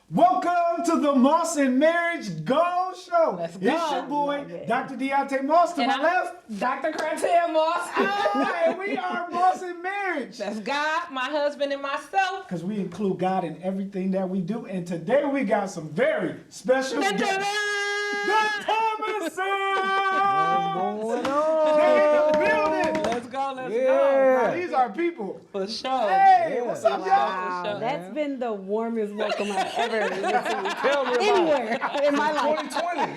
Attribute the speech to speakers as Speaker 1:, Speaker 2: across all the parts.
Speaker 1: Welcome to the Moss and Marriage Go Show.
Speaker 2: Let's go.
Speaker 1: It's your boy, Dr. Deontay Moss to
Speaker 2: And
Speaker 1: my
Speaker 2: I'm
Speaker 1: left.
Speaker 2: Dr. Crantel Moss.
Speaker 1: And we are Moss and Marriage.
Speaker 2: That's God, my husband, and myself.
Speaker 1: Because we include God in everything that we do. And today we got some very special guests. The Thomases!
Speaker 3: What's going on?
Speaker 1: They're in the building.
Speaker 2: Let's go, let's
Speaker 1: Now,
Speaker 2: go.
Speaker 1: these are people.
Speaker 2: For sure.
Speaker 1: Hey, what's up, y'all?
Speaker 4: Wow,
Speaker 2: For sure.
Speaker 4: that's been the warmest welcome I've ever received
Speaker 3: Tell me about
Speaker 4: anywhere in my life.
Speaker 3: 2020.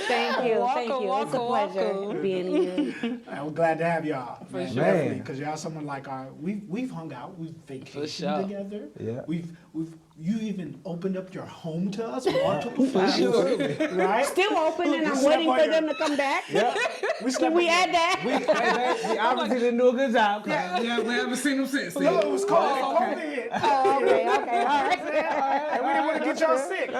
Speaker 4: Thank you,
Speaker 2: Welcome,
Speaker 4: thank you. It's a
Speaker 2: welcome,
Speaker 4: pleasure
Speaker 2: welcome.
Speaker 4: being here.
Speaker 1: I'm glad to have y'all.
Speaker 2: For sure.
Speaker 3: Man.
Speaker 1: Because y'all someone like we've hung out, we've vacationed
Speaker 2: sure.
Speaker 1: together.
Speaker 3: Yeah.
Speaker 1: You even opened up your home to us multiple times.
Speaker 2: sure.
Speaker 1: Right?
Speaker 4: Still open and I'm
Speaker 1: slept
Speaker 4: waiting
Speaker 1: on
Speaker 4: for
Speaker 1: your-
Speaker 4: them to come back.
Speaker 3: Yeah.
Speaker 4: Can we add that?
Speaker 3: We obviously didn't do a good job.
Speaker 5: Yeah, we haven't seen them since.
Speaker 1: No, it was COVID.
Speaker 4: Oh, okay, all right.
Speaker 1: And we didn't want to get y'all sick.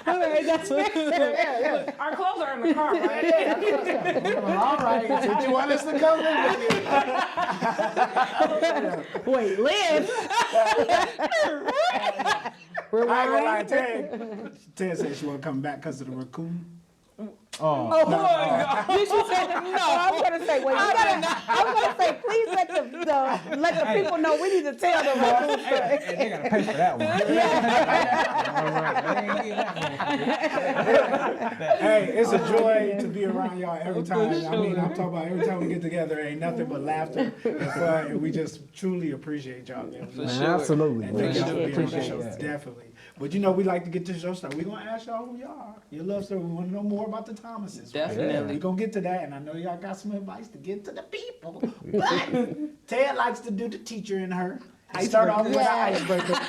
Speaker 4: All right, that's fair.
Speaker 2: Our clothes are in the car, right?
Speaker 1: All right. Did you want us to come in with you?
Speaker 4: Wait, Liv.
Speaker 1: I ain't gonna lie, Ted said she want to come back because of the raccoon.
Speaker 3: Oh.
Speaker 4: Oh, did she say that? No, I was gonna say, wait, I was gonna say, please let the people know we need to tell them about this story.
Speaker 3: Hey, they gotta pay for that one.
Speaker 1: Hey, it's a joy to be around y'all every time. I mean, I'm talking about every time we get together, it ain't nothing but laughter and fun, and we just truly appreciate y'all, man.
Speaker 3: Man, absolutely.
Speaker 1: And thank you for being on the
Speaker 3: Appreciate
Speaker 1: show,
Speaker 3: that.
Speaker 1: definitely. But you know, we like to get to the show started. We're gonna ask y'all who y'all are. Your love story. We want to know more about the Thomases.
Speaker 2: Definitely.
Speaker 1: We're gonna get to that, and I know y'all got some advice to get to the people. But Ted likes to do the teacher in her. I start off with an icebreaker.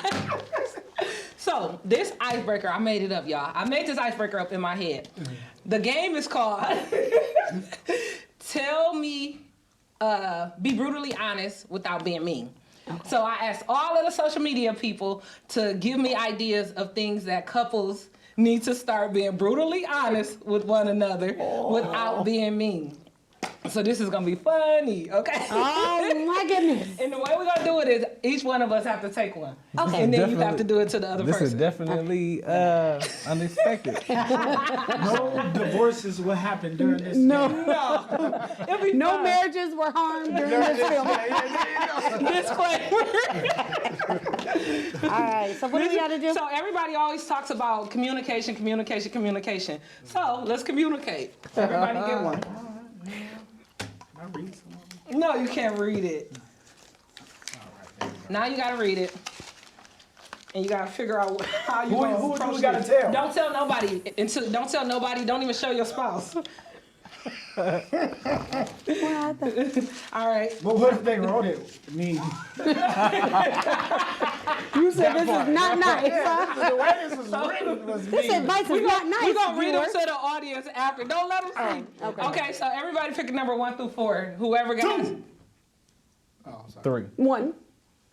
Speaker 2: So, this icebreaker, I made it up, y'all. I made this icebreaker up in my head. The game is called Tell Me, Be Brutally Honest Without Being Mean. So I asked all of the social media people to give me ideas of things that couples need to start being brutally honest with one another without being mean. So this is gonna be funny, okay?
Speaker 4: Oh my goodness.
Speaker 2: And the way we're gonna do it is each one of us have to take one.
Speaker 4: Okay.
Speaker 2: And then you have to do it to the other
Speaker 3: This
Speaker 2: person.
Speaker 3: is definitely unexpected.
Speaker 1: No divorces will happen during this.
Speaker 4: No,
Speaker 2: It'll be
Speaker 4: no
Speaker 2: fun.
Speaker 4: marriages were harmed during this film.
Speaker 2: Disclaimer.
Speaker 4: All right, so what do we got to do?
Speaker 2: So everybody always talks about communication. So let's communicate. Everybody get one.
Speaker 1: I read some of them.
Speaker 2: No, you can't read it. Now you gotta read it. And you gotta figure out how you gonna
Speaker 1: Who
Speaker 2: approach
Speaker 1: we gotta
Speaker 2: it.
Speaker 1: tell?
Speaker 2: Don't tell nobody. Don't tell nobody. Don't even show your spouse. All right.
Speaker 1: But what if they wrote it? Me.
Speaker 4: You said this is not nice, huh?
Speaker 1: The way this was written was
Speaker 4: This
Speaker 1: me.
Speaker 4: advice is not nice,
Speaker 2: We're gonna read them
Speaker 4: viewers.
Speaker 2: to the audience after. Don't let them see.
Speaker 4: okay.
Speaker 2: So everybody pick a number 1 through 4. Whoever got it.
Speaker 1: Oh, sorry.
Speaker 3: 3.
Speaker 4: One.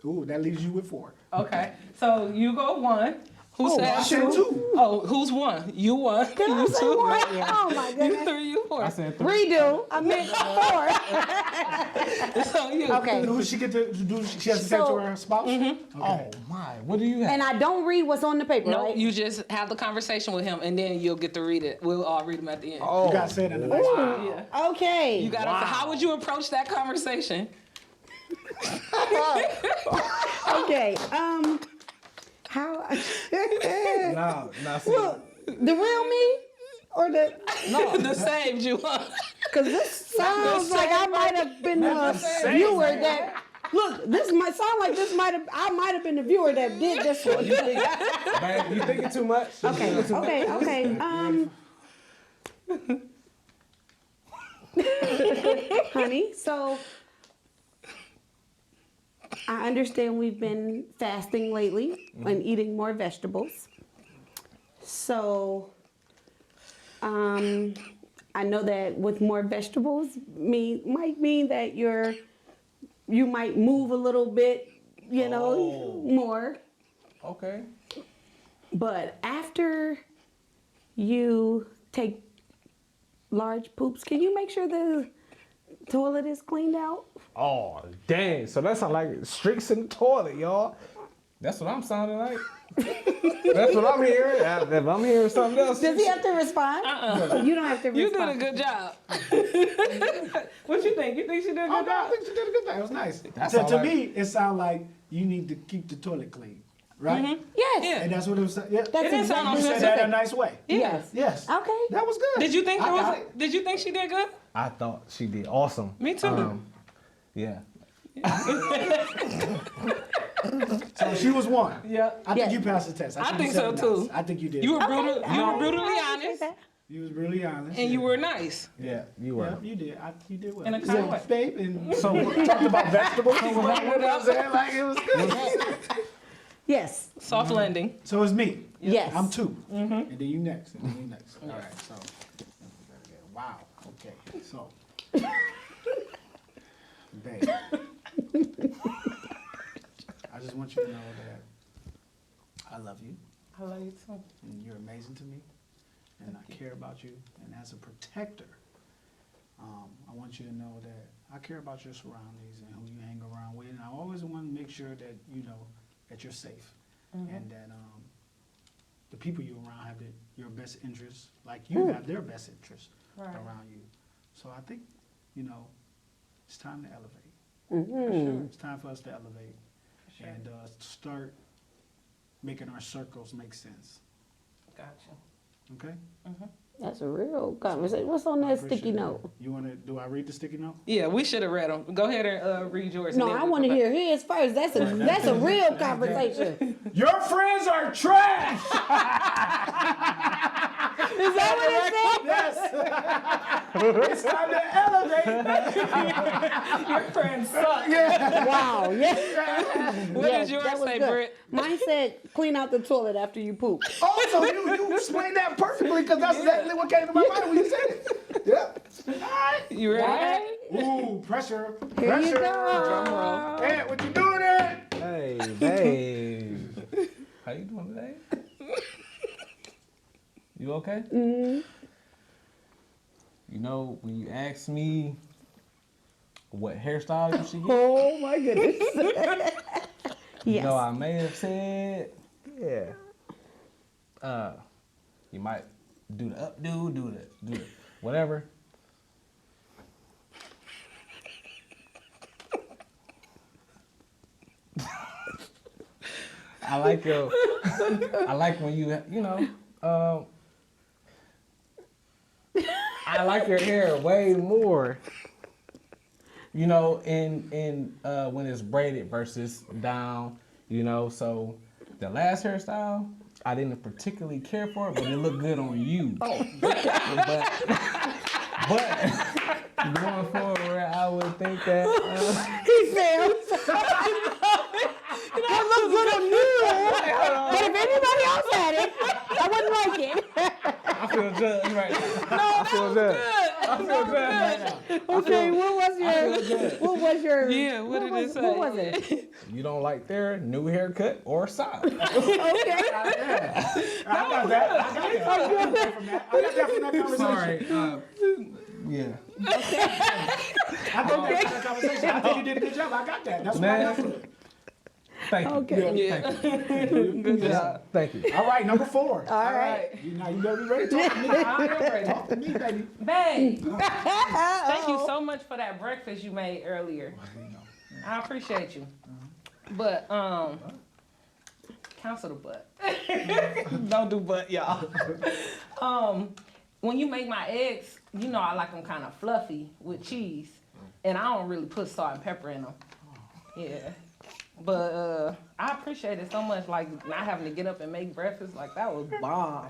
Speaker 1: Ooh, that leaves you with 4.
Speaker 2: Okay. So you go 1. Who
Speaker 1: I
Speaker 2: said
Speaker 1: said 2.
Speaker 2: Oh, who's 1? You 1.
Speaker 4: Did I
Speaker 2: You
Speaker 4: say
Speaker 2: 2.
Speaker 4: one? Oh my
Speaker 2: You
Speaker 4: goodness.
Speaker 2: 3. You 4.
Speaker 3: I said 3.
Speaker 4: Redo. I meant four.
Speaker 2: So you.
Speaker 4: Okay.
Speaker 1: Who does she get to do? She has to say it to her spouse? Okay.
Speaker 3: Oh my, what do you have?
Speaker 4: And I don't read what's on the paper,
Speaker 2: No,
Speaker 4: right?
Speaker 2: you just have the conversation with him, and then you'll get to read it. We'll all read them at the end.
Speaker 3: Oh,
Speaker 1: You got to say it in a nice way.
Speaker 2: Yeah.
Speaker 4: Okay.
Speaker 2: You got to. How would you approach that conversation?
Speaker 4: Okay. How?
Speaker 3: no, see.
Speaker 4: Well, the real me or the?
Speaker 2: The saved you.
Speaker 4: Because this sounds like I might have been the viewer that. Look, this might sound like I might have been the viewer that did this one.
Speaker 3: Babe, you thinking too much?
Speaker 4: Okay. Honey, so I understand we've been fasting lately and eating more vegetables. So I know that with more vegetables might mean that you might move a little bit you know,
Speaker 3: Oh.
Speaker 4: more.
Speaker 3: Okay.
Speaker 4: But after you take large poops, can you make sure the toilet is cleaned out?
Speaker 3: Oh, dang. So that sounds like streaks in the toilet, y'all. That's what I'm sounding like. That's what I'm hearing. If I'm hearing something else.
Speaker 4: Does he have to respond? You don't have to
Speaker 2: You did a
Speaker 4: respond.
Speaker 2: good job. What you think? You think she did a
Speaker 1: Oh,
Speaker 2: good
Speaker 1: no, I
Speaker 2: job?
Speaker 1: think she did a good thing. It was nice.
Speaker 3: That's
Speaker 1: To
Speaker 3: all right.
Speaker 1: me, it sounded like you need to keep the toilet clean, right?
Speaker 4: Yes.
Speaker 2: Yeah.
Speaker 1: And that's what it was. Yeah.
Speaker 4: That's
Speaker 2: It didn't sound
Speaker 1: You
Speaker 4: exactly
Speaker 1: said
Speaker 4: what
Speaker 1: that in a
Speaker 4: I
Speaker 1: nice way.
Speaker 4: Yes.
Speaker 1: Yes.
Speaker 4: Okay.
Speaker 1: That was good.
Speaker 2: Did you think
Speaker 1: I
Speaker 2: there was?
Speaker 1: got it.
Speaker 2: Did you think she did good?
Speaker 3: I thought she did awesome.
Speaker 2: Me too.
Speaker 3: Yeah.
Speaker 1: So she was one.
Speaker 2: Yeah.
Speaker 1: I think
Speaker 4: Yes.
Speaker 1: you passed the test.
Speaker 2: I
Speaker 1: you
Speaker 2: think
Speaker 1: said
Speaker 2: so,
Speaker 1: it
Speaker 2: too.
Speaker 1: nice. I think you did.
Speaker 2: You were brutal. You were
Speaker 4: Alright,
Speaker 2: brutally
Speaker 4: alright,
Speaker 2: honest,
Speaker 4: okay.
Speaker 1: You was really honest.
Speaker 2: and you
Speaker 1: yeah.
Speaker 2: were nice.
Speaker 3: Yeah, you were.
Speaker 1: Yeah, you did. You did well.
Speaker 2: In a kind way.
Speaker 1: Babe, and so we talked about vegetables. You know what I'm saying? Like it was good.
Speaker 4: Yes.
Speaker 2: Soft landing.
Speaker 1: So it's me.
Speaker 4: Yes.
Speaker 1: I'm 2. And then you next. And then you next. All right. So. Wow. Okay. So. Babe. I just want you to know that I love you.
Speaker 2: I love you too.
Speaker 1: And you're amazing to me, and I care about you. And as a protector, I want you to know that I care about your surroundings and who you hang around with. And I always want to make sure that you know that you're safe, and that the people you're around have your best interests, like you have their best interests around you. So I think, you know, it's time to elevate.
Speaker 2: Sure.
Speaker 1: It's time for us to elevate and start making our circles make sense.
Speaker 2: Gotcha.
Speaker 1: Okay?
Speaker 4: That's a real conversation. What's on
Speaker 1: I
Speaker 4: that
Speaker 1: appreciate
Speaker 4: sticky
Speaker 1: that.
Speaker 4: note?
Speaker 1: You want to? Do I read the sticky note?
Speaker 2: Yeah, we should have read them. Go ahead and read yours.
Speaker 4: No,
Speaker 2: and then
Speaker 4: I
Speaker 2: we'll
Speaker 4: want to
Speaker 2: go back.
Speaker 4: hear his first. That's a real conversation.
Speaker 1: Your friends are trash.
Speaker 4: Is that what it said?
Speaker 1: Yes. It's time to elevate.
Speaker 2: Your friends suck.
Speaker 4: Wow. Yes.
Speaker 2: What
Speaker 4: Yes,
Speaker 2: did yours
Speaker 4: that was
Speaker 2: say,
Speaker 4: good.
Speaker 2: Britt?
Speaker 4: Mine said, clean out the toilet after you poop.
Speaker 1: Oh, so you explained that perfectly because that's exactly what came to my mind when you said it. Yep.
Speaker 2: You ready?
Speaker 4: Right?
Speaker 1: Ooh, pressure.
Speaker 4: Here
Speaker 1: Pressure.
Speaker 4: you
Speaker 2: Drum
Speaker 4: go.
Speaker 2: roll.
Speaker 1: Hey, what you doing there?
Speaker 3: Hey, babe. How you doing today? You okay? You know, when you asked me what hairstyle you should get,
Speaker 4: Oh my goodness.
Speaker 3: you
Speaker 4: Yes.
Speaker 3: know, I may have said, yeah. You might do the updo, do the whatever. I like when you know, I like your hair way more, you know, in when it's braided versus down, you know. So the last hairstyle, I didn't particularly care for it, but it looked good on you. Oh. But going forward, I would think that
Speaker 4: He said, that looks good on you. But if anybody else had it, I wouldn't like it.
Speaker 3: I feel judged right now.
Speaker 2: No,
Speaker 3: I feel judged.
Speaker 2: good.
Speaker 3: I feel judged right now.
Speaker 4: Okay, what was your
Speaker 2: Yeah, what did it say?
Speaker 4: What was it?
Speaker 3: You don't like their new haircut or style.
Speaker 4: Okay.
Speaker 1: I got that. I got that from that conversation.
Speaker 5: Sorry.
Speaker 3: Yeah.
Speaker 1: I got that conversation. I think you did a good job. I got that. That's what I got from it.
Speaker 3: Thank you.
Speaker 4: Okay.
Speaker 2: Yeah.
Speaker 3: Good job. Thank you.
Speaker 1: Now number 4.
Speaker 4: All right.
Speaker 1: Now you better be ready to talk to me.
Speaker 2: I'm ready.
Speaker 1: Talk to me, baby.
Speaker 2: Babe, thank you so much for that breakfast you made earlier. I appreciate you. But cancel the butt. Don't do butt, y'all. When you make my eggs, you know I like them kind of fluffy with cheese, and I don't really put salt and pepper in them. Yeah. But I appreciate it so much, like not having to get up and make breakfast. Like that was bomb.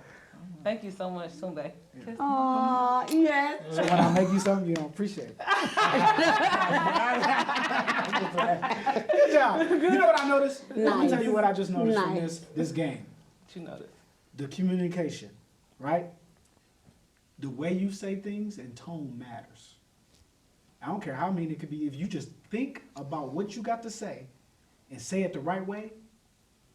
Speaker 2: Thank you so much, Sunday.
Speaker 4: Aw, yes.
Speaker 1: So when I make you something, you don't appreciate it. Good job. You know what I noticed? Let me
Speaker 4: Nice.
Speaker 1: tell you what I just noticed from
Speaker 4: Nice.
Speaker 1: this game.
Speaker 2: You know this.
Speaker 1: The communication, right? The way you say things and tone matters. I don't care how mean it could be. If you just think about what you got to say and say it the right way,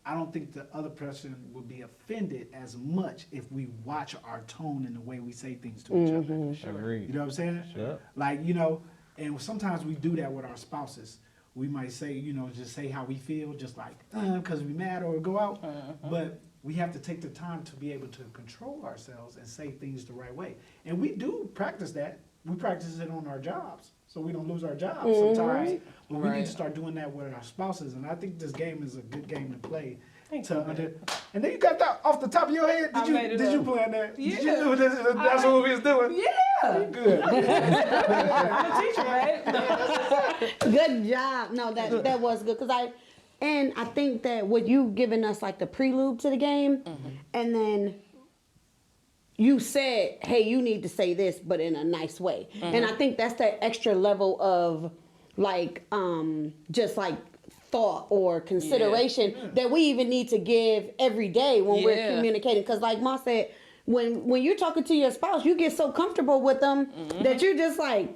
Speaker 1: I don't think the other person would be offended as much if we watch our tone and the way we say things to each other.
Speaker 3: Agreed.
Speaker 1: You know what I'm saying?
Speaker 3: Sure.
Speaker 1: Like, you know, and sometimes we do that with our spouses. We might say, you know, just say how we feel, just like, because we mad or go out. But we have to take the time to be able to control ourselves and say things the right way. And we do practice that. We practice it on our jobs, so we don't lose our jobs sometimes. But we need to start doing that with our spouses. And I think this game is a good game to play. And then you got that off the top of your head. Did you plan that?
Speaker 2: Yeah.
Speaker 1: Did you do this? That's what we was doing.
Speaker 2: Yeah.
Speaker 1: Good.
Speaker 2: I'm a teacher, right?
Speaker 4: Good job. No, that was good because I think that what you giving us like the prelude to the game, and then you said, hey, you need to say this, but in a nice way. And I think that's that extra level of like, just like thought or consideration that we even need to give every day when we're communicating. Because like Ma said, when you're talking to your spouse, you get so comfortable with them that you're just like,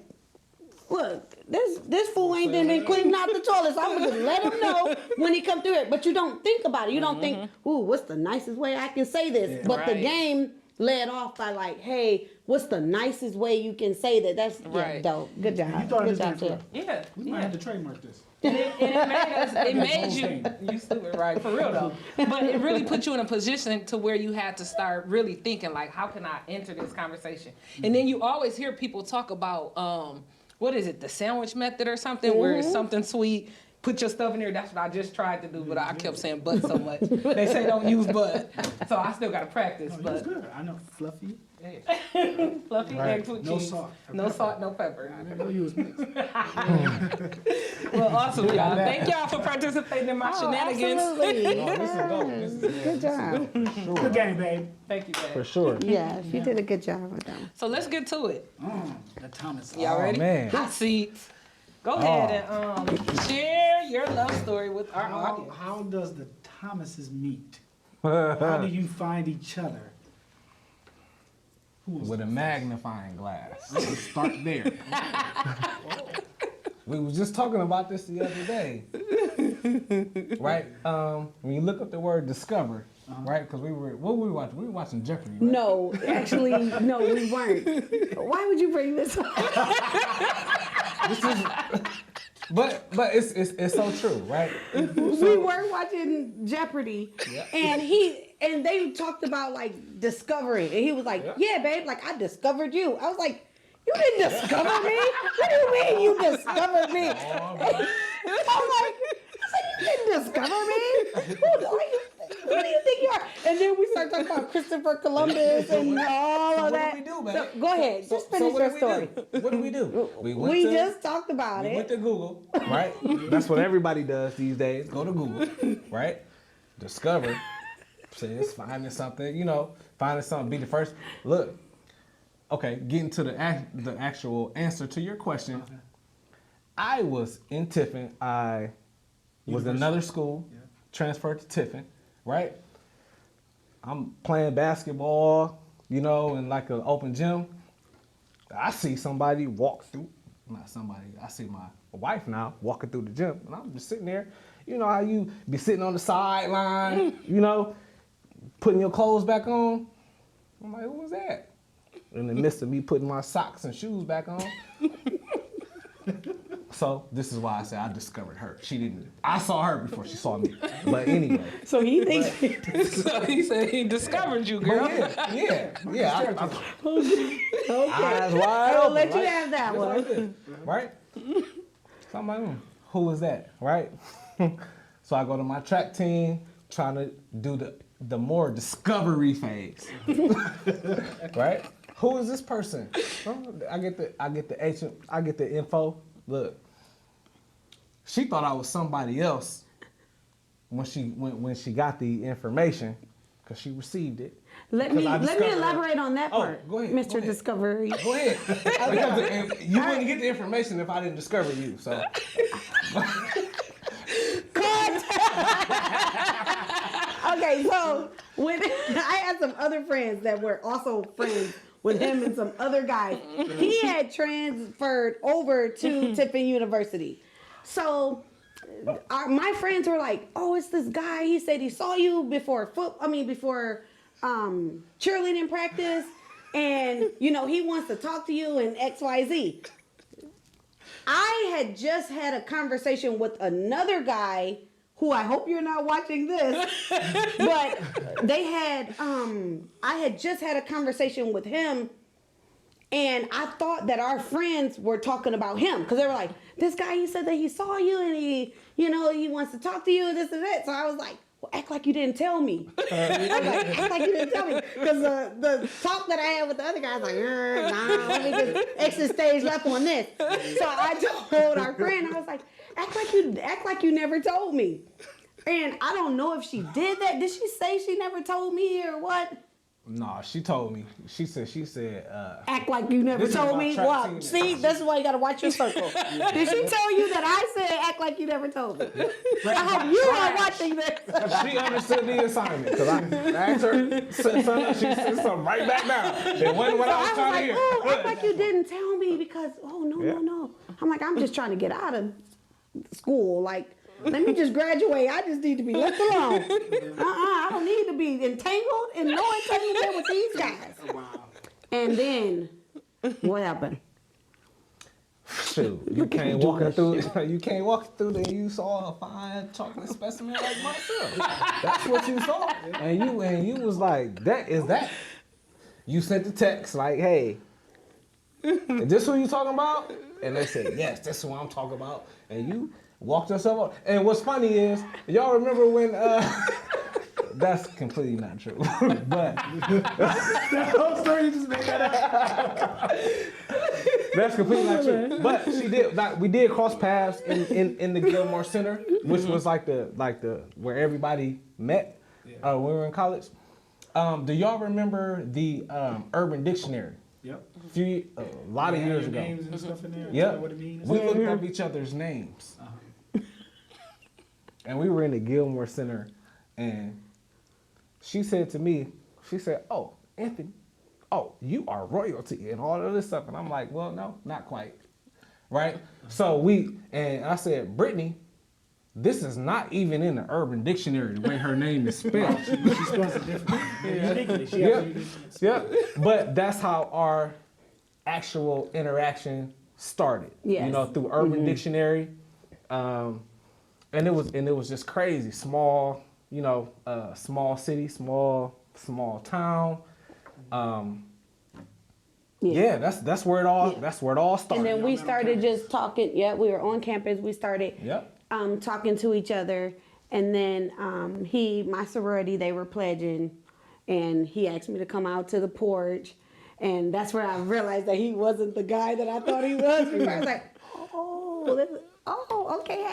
Speaker 4: look, this fool ain't been cleaning out the toilet, so I'm gonna just let him know when he come through it. But you don't think about it. You don't think, ooh, what's the nicest way I can say this?
Speaker 1: Yeah.
Speaker 4: But the game led off by like, hey, what's the nicest way you can say that? That's dope. Good job.
Speaker 1: You thought of
Speaker 4: Good
Speaker 1: this
Speaker 4: job,
Speaker 1: game
Speaker 4: Tia.
Speaker 1: for
Speaker 2: Yeah.
Speaker 1: We might have to trademark this.
Speaker 2: And it made you stupid, right? For real though. But it really put you in a position to where you had to start really thinking like, how can I enter this conversation? And then you always hear people talk about, what is it, the sandwich method or something, where it's something sweet. Put your stuff in there. That's what I just tried to do, but I kept saying but so much. They say don't use but, so I still gotta practice.
Speaker 1: No,
Speaker 2: But
Speaker 1: it's good. I know, fluffy.
Speaker 2: fluffy eggs with
Speaker 1: No
Speaker 2: cheese,
Speaker 1: salt.
Speaker 2: no salt, no pepper.
Speaker 1: I know you was mixed.
Speaker 2: Well, awesome, y'all. Thank y'all for participating in my shenanigans.
Speaker 4: Absolutely.
Speaker 3: No, this is dope.
Speaker 4: Good job.
Speaker 1: Good game, babe.
Speaker 2: Thank you,
Speaker 3: For
Speaker 2: babe.
Speaker 3: sure.
Speaker 4: Yes, you did a good job with them.
Speaker 2: So let's get to it.
Speaker 1: The Thomas.
Speaker 2: Y'all ready?
Speaker 3: man.
Speaker 2: Hot seats. Go ahead and share your love story with our audience.
Speaker 1: How does the Thomases meet? How do you find each other? Who was
Speaker 3: With a magnifying glass. Let's start there. We was just talking about this the other day, right? When you look up the word discover, right? Because what were we watching? We were watching Jeopardy, right?
Speaker 4: No, actually, no, we weren't. Why would you bring this up?
Speaker 3: This is, but it's so true, right?
Speaker 4: We were watching Jeopardy, and they talked about like discovering, and he was like, "Yeah, babe, like I discovered you." I was like, "You didn't discover me? What do you mean you discovered me?" I'm like, "You didn't discover me? Who do you think you are?" And then we start talking about Christopher Columbus and all of that.
Speaker 3: What do we do, babe?
Speaker 4: So, go ahead, just finish
Speaker 3: what
Speaker 4: your
Speaker 3: did we
Speaker 4: story.
Speaker 3: do? What did we do?
Speaker 4: We just talked about
Speaker 3: We went
Speaker 4: it.
Speaker 3: to Google, right? That's what everybody does these days. Go to Google, right? Discover says finding something, finding something. Be the first. Look, okay, getting to the actual answer to your question. I was in Tiffin. I was in another school, transferred to Tiffin, right? I'm playing basketball, in like an open gym. I see somebody walk through. Not somebody. I see my wife now walking through the gym, and I'm just sitting there. You know how you be sitting on the sideline, putting your clothes back on. I'm like, who was that? In the midst of me putting my socks and shoes back on. So this is why I say I discovered her. She didn't. I saw her before she saw me. But anyway.
Speaker 4: So he thinks.
Speaker 2: So he said he discovered you, girl.
Speaker 3: Yeah.
Speaker 4: Okay.
Speaker 3: Eyes wide
Speaker 4: I'll
Speaker 3: open,
Speaker 4: let you
Speaker 3: right?
Speaker 4: have that one.
Speaker 3: Like this, right? So I'm like, who was that, right? So I go to my track team, trying to do the more discovery phase, right? Who is this person? I get the info. Look, she thought I was somebody else when she got the information, because she received it.
Speaker 4: Let me elaborate on that part,
Speaker 3: go ahead,
Speaker 4: Mr.
Speaker 3: go ahead.
Speaker 4: Discovery.
Speaker 3: Go ahead. Because you wouldn't get the information if I didn't discover you. So.
Speaker 4: Okay, so when I had some other friends that were also friends with him and some other guys, he had transferred over to Tiffin University. So my friends were like, "Oh, it's this guy. He said he saw you before cheerleading practice, and he wants to talk to you and XYZ." I had just had a conversation with another guy who I hope you're not watching this, but I had just had a conversation with him, and I thought that our friends were talking about him because they were like, "This guy, he said that he saw you and he wants to talk to you and this and that." So I was like, "Well, act like you didn't tell me." I was like, "Act like you didn't tell me," because the talk that I had with the other guy was like, "Nah, let me just exit stage left on this." So I told our friend, I was like, act like you never told me. And I don't know if she did that. Did she say she never told me or what?
Speaker 3: No, she told me. She said.
Speaker 4: Act like you never
Speaker 3: This is
Speaker 4: told
Speaker 3: my
Speaker 4: me.
Speaker 3: track
Speaker 4: Well,
Speaker 3: team.
Speaker 4: see, this is why you gotta watch your circle. Did she tell you that I said act like you never told me? I hope you are watching this.
Speaker 3: She understood the assignment because I asked her, said something, she said something right back down. It wasn't what
Speaker 4: So
Speaker 3: I was trying to
Speaker 4: like,
Speaker 3: hear.
Speaker 4: "Oh, act like you didn't tell me because no." I'm like, I'm just trying to get out of school. Like, let me just graduate. I just need to be left alone. I don't need to be entangled and no entanglement with these guys.
Speaker 1: Wow.
Speaker 4: And then, what happened?
Speaker 3: Shoot, you can't walk through. You can't walk through there. You saw a fine chocolate specimen like myself. That's what you saw, and you was like, "That is that." You sent the text like, "Hey, is this who you talking about?" And they said, "Yes, this is who I'm talking about." And you walked yourself up. And what's funny is, y'all remember when? That's completely not true, but
Speaker 1: The whole story, you just made that up.
Speaker 3: that's completely not true. But she did. Like, we did cross paths in the Gilmore Center, which was like the where everybody met when we were in college. Do y'all remember the Urban Dictionary?
Speaker 1: Yep.
Speaker 3: A lot of
Speaker 1: They had
Speaker 3: years
Speaker 1: your
Speaker 3: ago.
Speaker 1: names and stuff in there.
Speaker 3: Yep.
Speaker 1: Know what it means?
Speaker 3: We looked up each other's names, and we were in the Gilmore Center, and she said to me, she said, "Oh, Anthony, oh, you are royalty," and all of this stuff. And I'm like, "Well, no, not quite." Right? So and I said, "Brytni, this is not even in the Urban Dictionary, the way her name is spelled."
Speaker 1: She spells it differently. Uniquely. She has a unique spelling.
Speaker 3: Yeah. But that's how our actual interaction started.
Speaker 4: Yes.
Speaker 3: Through Urban Dictionary. And it was just crazy. Small, small city, small town. Yeah, that's where it all started.
Speaker 4: And then we started just talking. Yeah, we were on campus. We started
Speaker 3: Yep.
Speaker 4: talking to each other. And then my sorority, they were pledging. And he asked me to come out to the porch. And that's where I realized that he wasn't the guy that I thought he was. I was like, okay,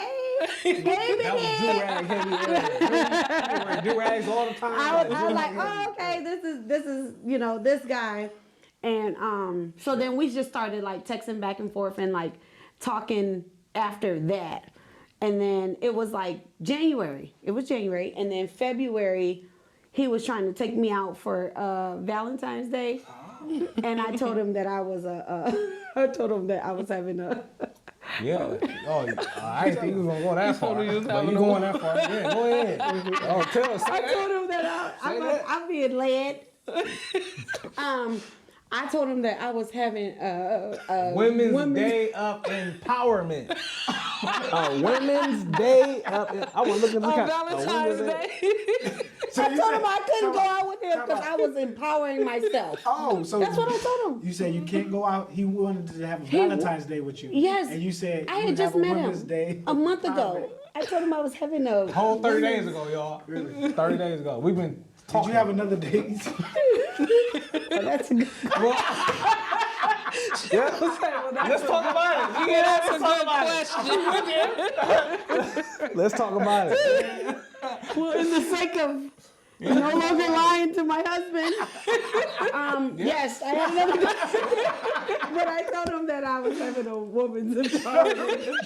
Speaker 4: hey, baby.
Speaker 3: That was do-rag heavy era. We wear do-rags all the time.
Speaker 4: I was like, oh, okay, this is this guy. And so then we just started like texting back and forth and like talking after that. And then it was like January. It was January. And then February, he was trying to take me out for Valentine's Day. And I told him that I was having a
Speaker 3: Yeah. Oh, I didn't think you was gonna go that far. But you going that far? Yeah, go ahead. Oh, tell us.
Speaker 4: I told him that I'm being led. I told him that I was having
Speaker 3: Women's Day of Empowerment. Women's Day of. I was looking at the
Speaker 2: Valentine's Day.
Speaker 1: So
Speaker 4: I
Speaker 1: you
Speaker 4: told
Speaker 1: said-
Speaker 4: him I couldn't go out with him because I was empowering myself.
Speaker 1: Oh, so
Speaker 4: That's what I told him.
Speaker 1: You said you can't go out. He wanted to have a Valentine's Day with you.
Speaker 4: Yes.
Speaker 1: And you said
Speaker 4: I
Speaker 1: you
Speaker 4: had
Speaker 1: would
Speaker 4: just
Speaker 1: have a
Speaker 4: met
Speaker 1: Women's
Speaker 4: him
Speaker 1: Day
Speaker 4: a month ago. I told him I was having a
Speaker 3: Whole 30 days ago, y'all. Really? 30 days ago. We've been
Speaker 1: Did
Speaker 3: talking.
Speaker 1: you have another date?
Speaker 4: Oh, that's a good.
Speaker 3: Yeah. Let's talk about it. Yeah,
Speaker 2: That's a good question.
Speaker 3: Let's talk about it.
Speaker 4: Well, in the sake of no longer lying to my husband, yes, I had another. But I told him that I was having a woman's empowerment.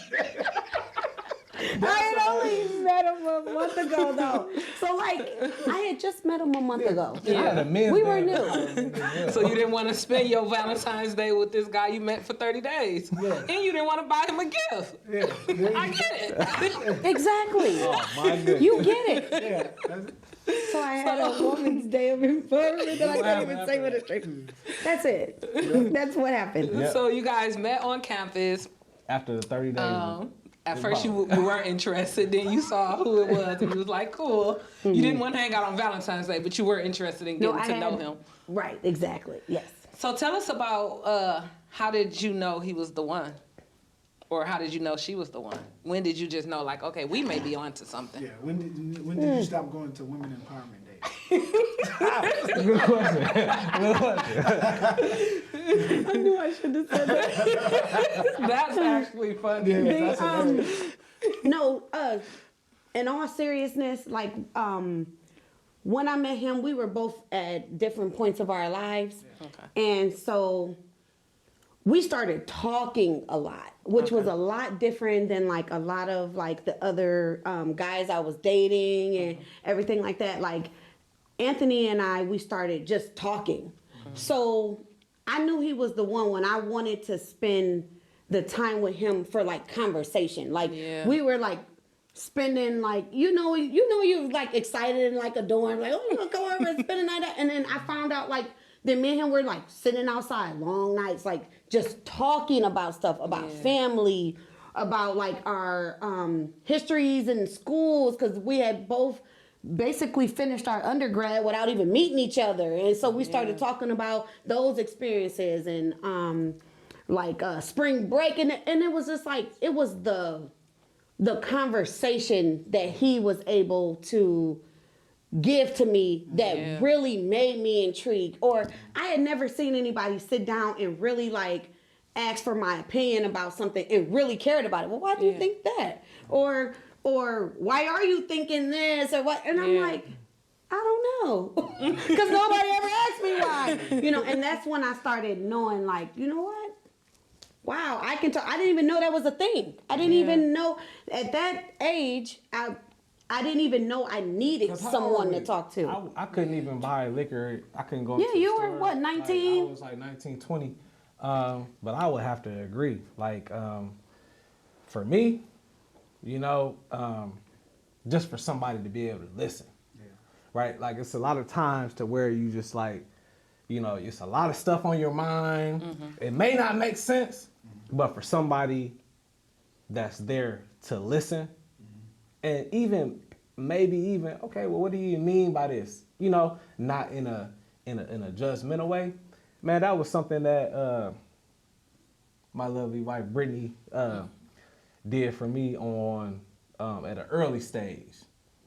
Speaker 4: I had only met him a month ago, though. So, like, I had just met him a month ago.
Speaker 3: Yeah.
Speaker 4: We were new.
Speaker 2: So you didn't want to spend your Valentine's Day with this guy you met for 30 days.
Speaker 1: Yeah.
Speaker 2: And you didn't want to buy him a gift.
Speaker 1: Yeah.
Speaker 2: I get it.
Speaker 4: Exactly.
Speaker 3: Oh my goodness.
Speaker 4: You get it.
Speaker 1: Yeah. That's it.
Speaker 4: So I had a Woman's Day of Empowerment that I can't even say what it's. That's it. That's what happened.
Speaker 3: Yep.
Speaker 2: So you guys met on campus.
Speaker 3: After the 30 days.
Speaker 2: At first you weren't interested, then you saw who it was and you was like, cool. You didn't want to hang out on Valentine's Day, but you were interested in getting to know him.
Speaker 4: Right, exactly, yes.
Speaker 2: So tell us about how did you know he was the one? Or how did you know she was the one? When did you just know, like, okay, we may be onto something?
Speaker 1: Yeah. When did you stop going to women empowerment days?
Speaker 3: Good question. Good question.
Speaker 4: I knew I should have said that.
Speaker 2: That's actually funny.
Speaker 4: No, in all seriousness, like, when I met him, we were both at different points of our lives.
Speaker 2: Okay.
Speaker 4: And so we started talking a lot, which was a lot different than like a lot of like the other guys I was dating and everything like that. Like Anthony and I, we started just talking. So I knew he was the one when I wanted to spend the time with him for like conversation. Like we were like spending like, you're like excited and like adoring, like, oh, we'll go over and spend a night out. And then I found out like, then me and him were like sitting outside long nights, like just talking about stuff, about family, about like our histories in schools, because we had both basically finished our undergrad without even meeting each other. And so we started talking about those experiences and like spring break. And it was just like, it was the conversation that he was able to give to me that really made me intrigued. Or I had never seen anybody sit down and really like ask for my opinion about something and really cared about it. Well, why do you think that? Or why are you thinking this? Or what? And I'm like, I don't know. Because nobody ever asked me why. And that's when I started knowing like, you know what? Wow, I can talk. I didn't even know that was a thing. I didn't even know at that age, I didn't even know I needed someone to talk to.
Speaker 3: I couldn't even buy liquor. I couldn't go to the
Speaker 4: you
Speaker 3: store.
Speaker 4: were what, 19?
Speaker 3: Like, I was like 19, 20. But I would have to agree. Like, for me, just for somebody to be able to listen. Right? Like, it's a lot of times to where you just like, it's a lot of stuff on your mind. It may not make sense, but for somebody that's there to listen, and maybe even, okay, well, what do you mean by this? Not in a judgmental way. Man, that was something that my lovely wife Brytni did for me on at an early stage,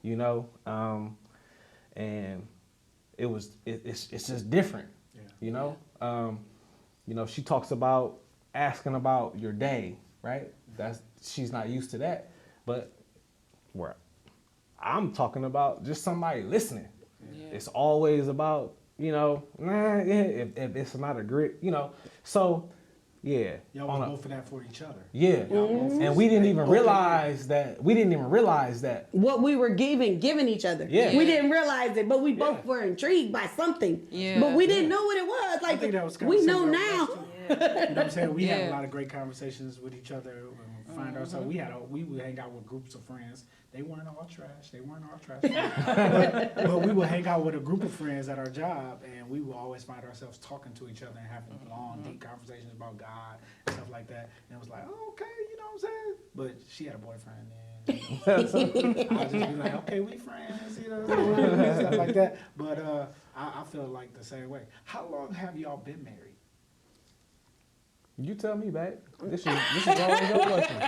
Speaker 3: and it's just different, she talks about asking about your day, right? She's not used to that, but where I'm talking about just somebody listening. It's always about, if it's not a grit, so yeah.
Speaker 1: Y'all was both for that for each other.
Speaker 3: Yeah. And we didn't even realize that.
Speaker 4: What we were giving each other.
Speaker 3: Yeah.
Speaker 4: We didn't realize it, but we both were intrigued by something.
Speaker 2: Yeah.
Speaker 4: But we didn't know what it was. Like,
Speaker 1: I think that was
Speaker 4: we know
Speaker 1: similar
Speaker 4: now.
Speaker 1: to us, too. You know what I'm saying? We had a lot of great conversations with each other and find ourselves. We would hang out with groups of friends. They weren't all trash. But we would hang out with a group of friends at our job, and we would always find ourselves talking to each other and having long, deep conversations about God and stuff like that. And it was like, oh, okay, you know what I'm saying? But she had a boyfriend then. So I would just be like, okay, we friends, and stuff like that. But I feel like the same way. How long have y'all been married?
Speaker 3: You tell me, babe. This is always your question.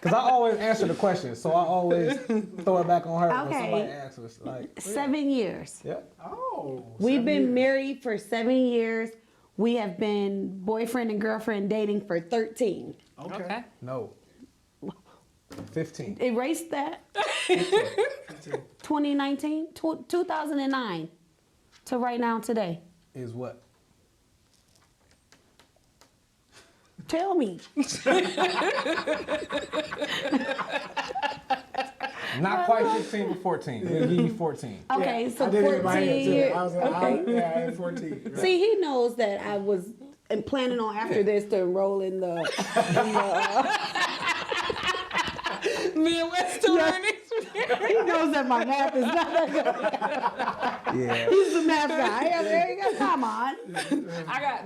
Speaker 3: Because I always answer the question, so I always throw it back on her when somebody asks us. Like
Speaker 4: 7 years.
Speaker 3: Yeah.
Speaker 1: Oh.
Speaker 4: We've
Speaker 1: 7
Speaker 4: been
Speaker 1: years.
Speaker 4: married for 7 years. We have been boyfriend and girlfriend dating for 13.
Speaker 1: Okay.
Speaker 3: No. 15.
Speaker 4: Erase that. 2019, 2009 to right now today.
Speaker 3: Is what?
Speaker 4: Tell me.
Speaker 3: Not quite 15, but 14. We'll give you 14.
Speaker 4: Okay, so
Speaker 1: I did it in my head
Speaker 4: 14
Speaker 1: too.
Speaker 4: years.
Speaker 1: I was like,
Speaker 4: Okay.
Speaker 1: yeah, I had 14. Right?
Speaker 4: See, he knows that I was planning on after this to enroll in the
Speaker 2: Midwest learning.
Speaker 4: he knows that my math is not that good.
Speaker 3: Yeah.
Speaker 4: He's the math guy. Yeah, there you go. Come on.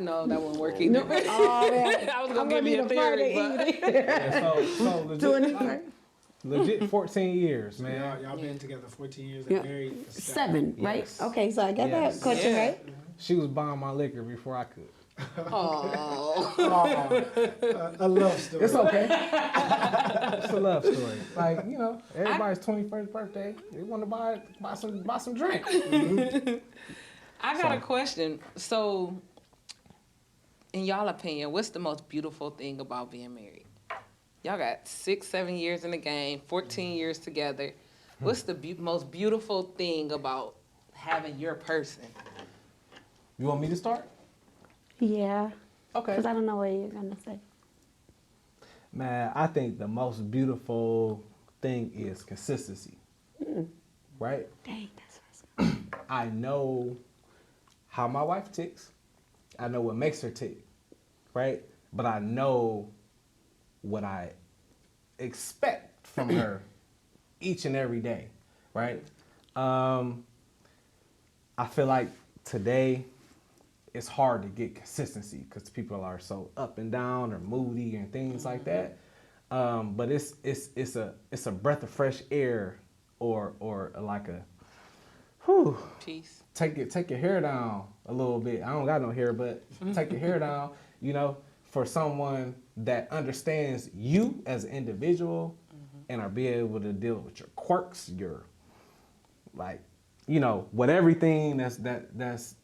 Speaker 2: No, that won't work either.
Speaker 4: Oh, man.
Speaker 2: I was gonna
Speaker 4: I'm
Speaker 2: give
Speaker 4: gonna
Speaker 2: you a
Speaker 4: need
Speaker 2: theory,
Speaker 4: Friday
Speaker 2: but
Speaker 4: evening.
Speaker 3: Yeah, so
Speaker 4: Doing
Speaker 3: legit,
Speaker 4: it.
Speaker 3: legit 14 years,
Speaker 1: So
Speaker 3: man.
Speaker 1: y'all been together 14 years
Speaker 4: Yeah.
Speaker 1: and married for
Speaker 4: 7, right?
Speaker 3: Yes.
Speaker 4: Okay, so I got
Speaker 3: Yes.
Speaker 4: that question
Speaker 2: Yeah.
Speaker 4: right.
Speaker 3: She was buying my liquor before I could.
Speaker 2: oh,
Speaker 1: a love story.
Speaker 3: It's okay. It's a love story. Like, you know, everybody's 21st birthday. They want to buy some drink.
Speaker 2: I got a question. So, in y'all opinion, what's the most beautiful thing about being married? Y'all got 6, 7 years in the game, 14 years together. What's the most beautiful thing about having your person?
Speaker 3: You want me to start?
Speaker 4: Yeah,
Speaker 3: Okay.
Speaker 4: because I don't know what you're going to say.
Speaker 3: Man, I think the most beautiful thing is consistency. Right?
Speaker 4: Dang, that's what's
Speaker 3: I know how my wife ticks. I know what makes her tick. Right? But I know what I expect from her each and every day. Right? I feel like today it's hard to get consistency because people are so up and down or moody and things like that. But it's a breath of fresh air or like a whew,
Speaker 2: Peace.
Speaker 3: take your hair down a little bit. I don't got no hair, but take your hair down, you know, for someone that understands you as an individual and are be able to deal with your quirks, your like, you know, what everything that's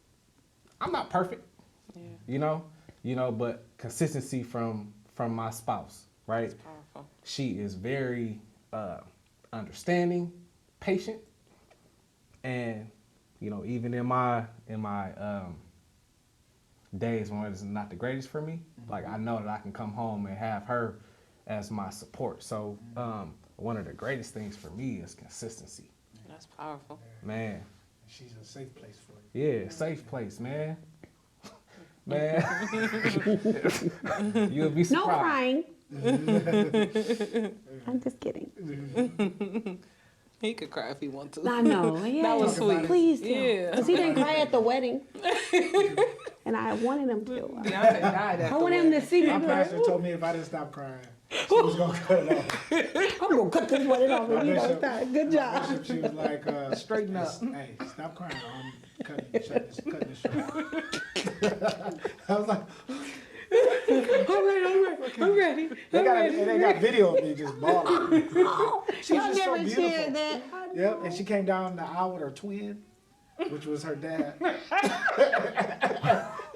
Speaker 3: I'm not perfect, you know, but consistency from my spouse, right?
Speaker 2: Powerful.
Speaker 3: She is very understanding, patient, and you know, even in my days when it's not the greatest for me, like I know that I can come home and have her as my support. So one of the greatest things for me is consistency,
Speaker 2: That's powerful.
Speaker 3: man.
Speaker 1: She's a safe place for you.
Speaker 3: Yeah, safe place, man. Man, you'll be
Speaker 4: No
Speaker 3: surprised.
Speaker 4: crying. I'm just kidding.
Speaker 2: He could cry if he want to.
Speaker 4: I know. Yeah.
Speaker 2: That was sweet.
Speaker 4: Please do.
Speaker 2: Yeah.
Speaker 4: Because he didn't cry at the wedding. And I wanted him to.
Speaker 2: Beyonce died at
Speaker 4: I
Speaker 2: the
Speaker 4: want him to see me.
Speaker 1: My
Speaker 4: be like,
Speaker 1: pastor told me if I didn't stop crying, she was gonna cut it off.
Speaker 4: I'm going to cut this wedding off if you don't
Speaker 1: Bishop-
Speaker 4: stop. Good job.
Speaker 1: Bishop, she was like,
Speaker 3: Straighten up.
Speaker 1: Hey, stop crying. I'm cutting this short. I was like,
Speaker 4: I'm ready.
Speaker 1: they got video of me just bawling. She was
Speaker 4: Y'all
Speaker 1: just so
Speaker 4: never
Speaker 1: beautiful.
Speaker 4: shared that.
Speaker 1: Yep, and she came down the aisle with her twin, which was her dad.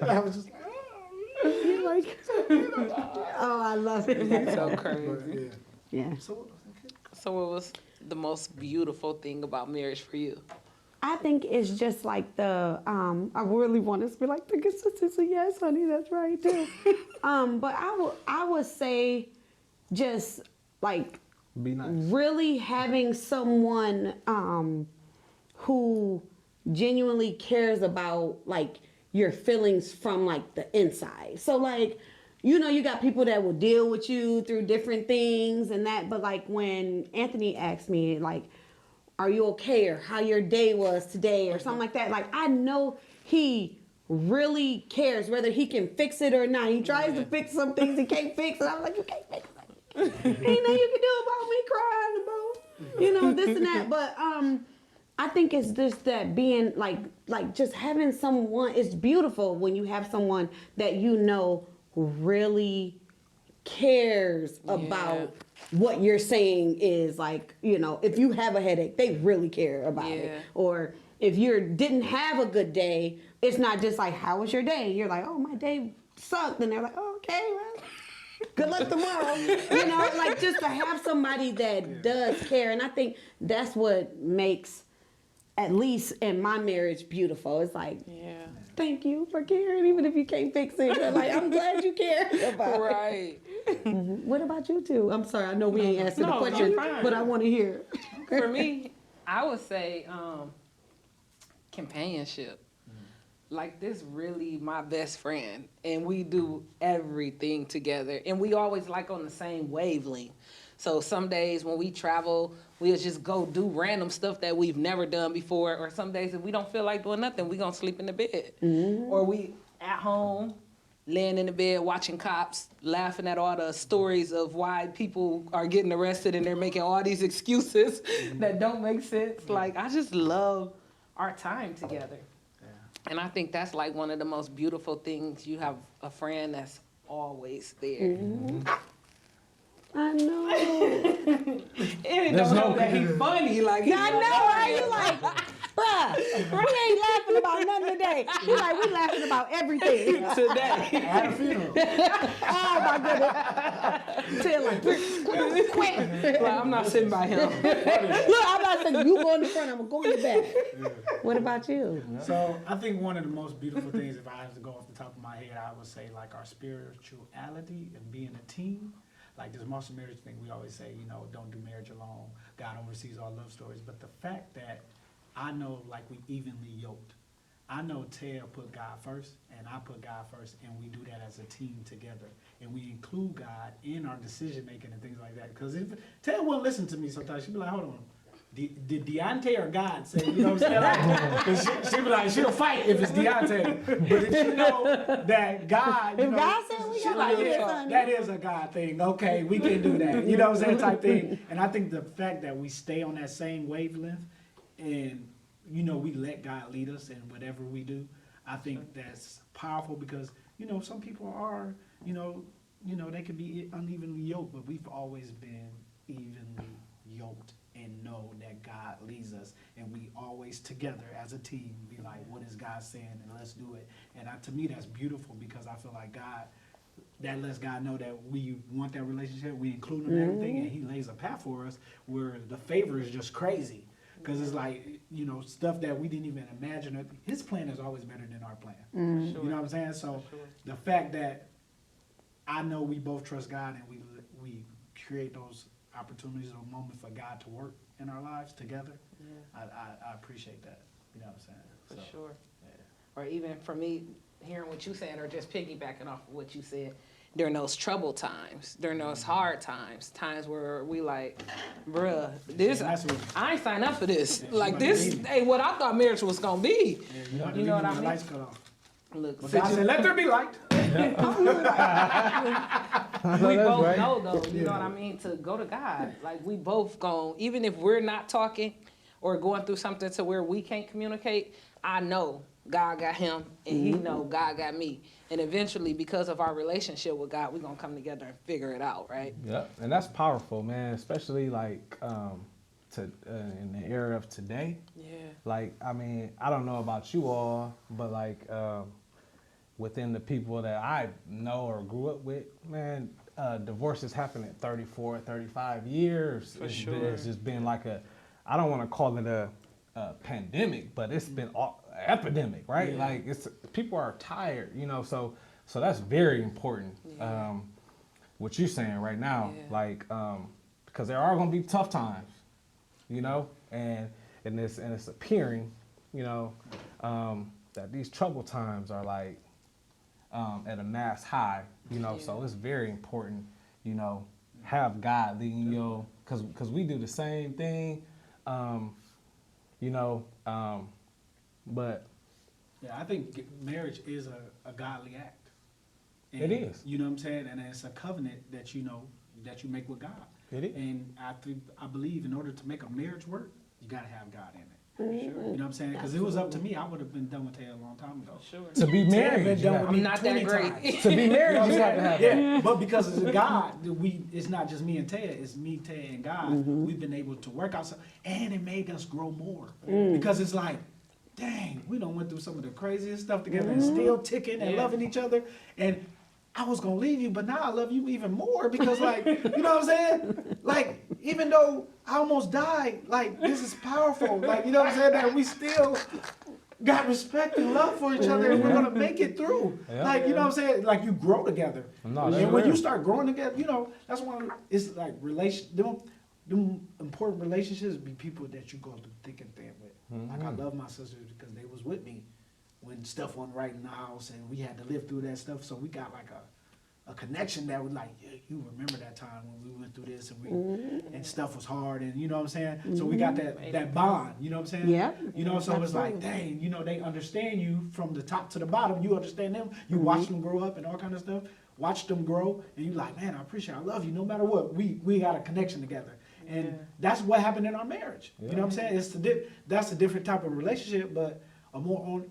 Speaker 1: I was just like,
Speaker 4: You're like, oh, I love it.
Speaker 2: So
Speaker 1: but,
Speaker 2: crazy.
Speaker 1: yeah.
Speaker 4: Yeah.
Speaker 1: So,
Speaker 2: So what was the most beautiful thing about marriage for you?
Speaker 4: I think it's just like the, I really want to be like the consistency. Yes, honey, that's right too. But I would say just like
Speaker 3: Be nice.
Speaker 4: really having someone who genuinely cares about like your feelings from like the inside. So like, you know, you got people that will deal with you through different things and that, but like when Anthony asked me like, are you okay, or how your day was today or something like that, like I know he really cares whether he can fix it or not. He tries to fix some things he can't fix, and I'm like, you can't fix it. Ain't nothing you can do about me crying about, you know, this and that. But I think it's just that being like just having someone, it's beautiful when you have someone that you know really cares about what you're saying is like, you know, if you have a headache, they really care about it. Or if you didn't have a good day, it's not just like, how was your day? You're like, oh, my day sucked. And they're like, oh, okay, well, good luck tomorrow. You know, like just to have somebody that does care. And I think that's what makes at least in my marriage, beautiful. It's like,
Speaker 2: Yeah.
Speaker 4: thank you for caring, even if you can't fix it. But like, I'm glad you care about it.
Speaker 2: Right.
Speaker 4: What about you two? I'm sorry, I know we ain't answered the
Speaker 2: No,
Speaker 4: question,
Speaker 2: you're fine.
Speaker 4: but I want to hear.
Speaker 2: For me, I would say companionship. Like, this really my best friend, and we do everything together, and we always like on the same wavelength. So some days when we travel, we'll just go do random stuff that we've never done before, or some days if we don't feel like doing nothing, we gonna sleep in the bed. Or we at home, laying in the bed watching cops, laughing at all the stories of why people are getting arrested and they're making all these excuses that don't make sense. Like, I just love our time together. And I think that's like one of the most beautiful things. You have a friend that's always there.
Speaker 4: I know.
Speaker 2: And it don't know that he's funny. Like,
Speaker 4: I know, right? You like, bruh, we ain't laughing about nothing today. You like, we laughing about everything.
Speaker 2: today.
Speaker 1: At a funeral.
Speaker 4: Oh my goodness. Tell like, quick.
Speaker 2: Like, I'm not sitting by him.
Speaker 4: Look, I'm not saying you go in the front, I'm going in the back. What about you?
Speaker 1: So I think one of the most beautiful things, if I had to go off the top of my head, I would say like our spirituality and being a team. Like this Marshall marriage thing, we always say, you know, don't do marriage alone. God oversees all love stories. But the fact that I know like we evenly yoked. I know Ted put God first, and I put God first, and we do that as a team together. And we include God in our decision making and things like that. Because if Ted wouldn't listen to me sometimes, she'd be like, hold on. Did Deontay or God say, you know what I'm saying? Like, she'd be like, she'll fight if it's Deontay. But if you know that God, you
Speaker 4: If
Speaker 1: know,
Speaker 4: God said we
Speaker 1: she's
Speaker 4: gotta
Speaker 1: like,
Speaker 4: do this,
Speaker 1: yeah,
Speaker 4: honey.
Speaker 1: that is a God thing. Okay, we can do that. You know what I'm saying? Type thing. And I think the fact that we stay on that same wavelength and, you know, we let God lead us in whatever we do, I think that's powerful because, you know, some people are, you know, they could be unevenly yoked, but we've always been evenly yoked. And know that God leads us, and we always together as a team be like, what is God saying, and let's do it. And to me, that's beautiful because I feel like God, that lets God know that we want that relationship, we include him in everything, and he lays a path for us where the favor is just crazy. Because it's like, you know, stuff that we didn't even imagine. His plan is always better than our plan. You know what I'm saying? So the fact that I know we both trust God and we create those opportunities or moments for God to work in our lives together, I appreciate that. You know what I'm saying?
Speaker 2: For sure.
Speaker 1: Yeah.
Speaker 2: Or even for me, hearing what you saying or just piggybacking off of what you said, during those troubled times, during those hard times, times where we like, bruh, this, I ain't signed up for this. Like this, hey, what I thought marriage was gonna be.
Speaker 1: Yeah,
Speaker 2: You know what I
Speaker 1: the
Speaker 2: mean?
Speaker 1: lights cut off.
Speaker 2: Look,
Speaker 1: But God said, let there be light.
Speaker 2: we both
Speaker 3: right.
Speaker 2: know though, you know what I mean, to go to God. Like we both go, even if we're not talking or going through something to where we can't communicate, I know God got him and he know God got me. And eventually, because of our relationship with God, we're gonna come together and figure it out, right?
Speaker 3: Yep, and that's powerful, man. Especially like in the era of today.
Speaker 2: Yeah.
Speaker 3: Like, I mean, I don't know about you all, but like within the people that I know or grew up with, man, divorces happen at 34, 35 years.
Speaker 2: For
Speaker 3: It's
Speaker 2: sure.
Speaker 3: it's just been like I don't want to call it a pandemic, but it's been an epidemic, right?
Speaker 1: Yeah.
Speaker 3: Like people are tired, you know, so that's very important.
Speaker 2: Yeah.
Speaker 3: What you're saying right now,
Speaker 2: Yeah.
Speaker 3: like, because there are going to be tough times, you know, and it's appearing, you know, that these troubled times are like at a mass high, you know, so it's very important, you know, have God leading you, because we do the same thing, you know, but
Speaker 1: Yeah, I think marriage is a godly act. And,
Speaker 3: It is.
Speaker 1: You know what I'm saying? And it's a covenant that you know that you make with God.
Speaker 3: It is.
Speaker 1: And I believe in order to make a marriage work, you got to have God in it. You know what I'm saying? Because it was up to me, I would have been done with Ted a long time ago.
Speaker 2: Sure.
Speaker 3: to be
Speaker 1: Ted
Speaker 3: married,
Speaker 1: been
Speaker 3: you
Speaker 1: done
Speaker 3: have-
Speaker 1: with me
Speaker 2: I'm not that
Speaker 1: 20
Speaker 2: great.
Speaker 1: times.
Speaker 3: to be
Speaker 1: You know
Speaker 3: married,
Speaker 1: what I'm
Speaker 3: you have to have that.
Speaker 1: Yeah, but because it's God, it's not just me and Ted, it's me, Ted, and God. We've been able to work out something, and it made us grow more. Because it's like, dang, we done went through some of the craziest stuff together and still ticking and loving each other. And I was gonna leave you, but now I love you even more because, like, you know what I'm saying? Like, even though I almost died, like, this is powerful. Like, you know what I'm saying? That we still got respect and love for each other, and we're gonna make it through.
Speaker 3: Yeah.
Speaker 1: Like, you know what I'm saying? Like, you grow together.
Speaker 3: No, that's
Speaker 1: And when
Speaker 3: real.
Speaker 1: you start growing together, you know, that's one of it's like them important relationships be people that you go through thick and thin with. Like, I love my sisters because they was with me when stuff wasn't right in the house, and we had to live through that stuff. So we got like a connection that was like, yeah, you remember that time when we went through this and and stuff was hard, and you know what I'm saying? So we got that bond, you know what I'm saying?
Speaker 4: Yeah.
Speaker 1: You know, so it's like, dang, you know, they understand you from the top to the bottom. You understand them. You watch them grow up and all kind of stuff. Watch them grow, and you like, man, I appreciate, I love you. No matter what, we got a connection together, and that's what happened in our marriage. You know what I'm saying? That's a different type of relationship, but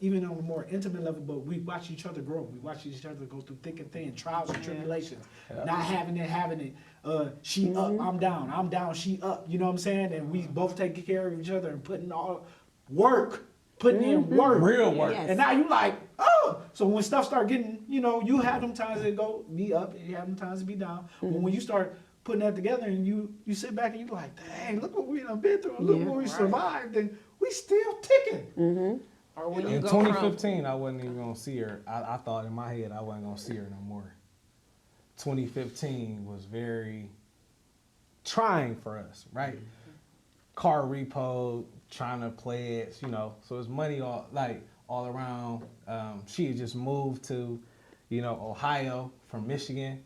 Speaker 1: even on a more intimate level. But we watch each other grow. We watch each other go through thick and thin, trials and tribulations. Not having it. She up, I'm down, she up. You know what I'm saying? And we both taking care of each other and putting in work.
Speaker 3: Real work.
Speaker 4: Yes.
Speaker 1: And now you like, oh. So when stuff start getting, you know, you have them times that go be up, and you have them times to be down. But when you start putting that together and you sit back and you like, dang, look what we done been through, look what we survived, and we still ticking.
Speaker 2: Or when you
Speaker 3: In
Speaker 2: go from
Speaker 3: 2015, I wasn't even gonna see her. I thought in my head I wasn't gonna see her no more. 2015 was very trying for us, right? Car repo, trying to play it, you know. So it's money all around. She had just moved to, you know, Ohio from Michigan.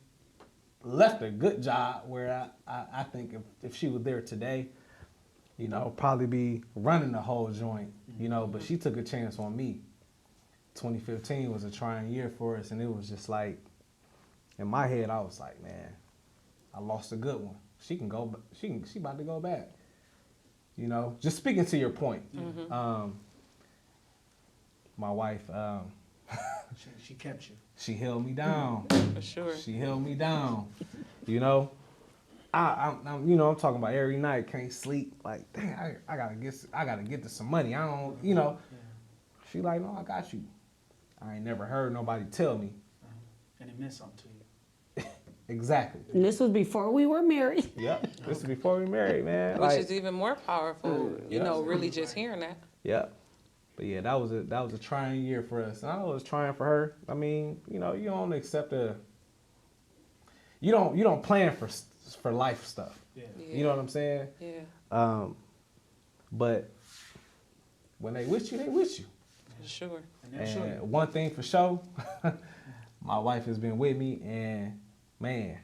Speaker 3: Left a good job where I think if she was there today, you know, probably be running the whole joint, you know, but she took a chance on me. 2015 was a trying year for us, and it was just like, in my head, I was like, man, I lost a good one. She about to go back. You know, just speaking to your point, my wife,
Speaker 1: She kept you.
Speaker 3: she held me down.
Speaker 2: for sure.
Speaker 3: She held me down. You know, I'm you know, I'm talking about every night, can't sleep. Like, dang, I gotta get to some money. I don't, you know. She like, no, I got you. I ain't never heard nobody tell me.
Speaker 1: And it meant something to you.
Speaker 3: Exactly.
Speaker 4: And this was before we were married.
Speaker 3: Yep. This is before we married, man.
Speaker 2: Which
Speaker 3: Like,
Speaker 2: is even more powerful, you know, really just hearing that.
Speaker 3: yeah. But yeah, that was a trying year for us. And I know it was trying for her. I mean, you know, you don't accept you don't plan for life stuff.
Speaker 1: Yeah.
Speaker 3: You know what I'm saying?
Speaker 2: Yeah,
Speaker 3: But when they with you, they with you.
Speaker 2: for sure.
Speaker 1: And that's sure.
Speaker 3: And one thing for sure, my wife has been with me, and man,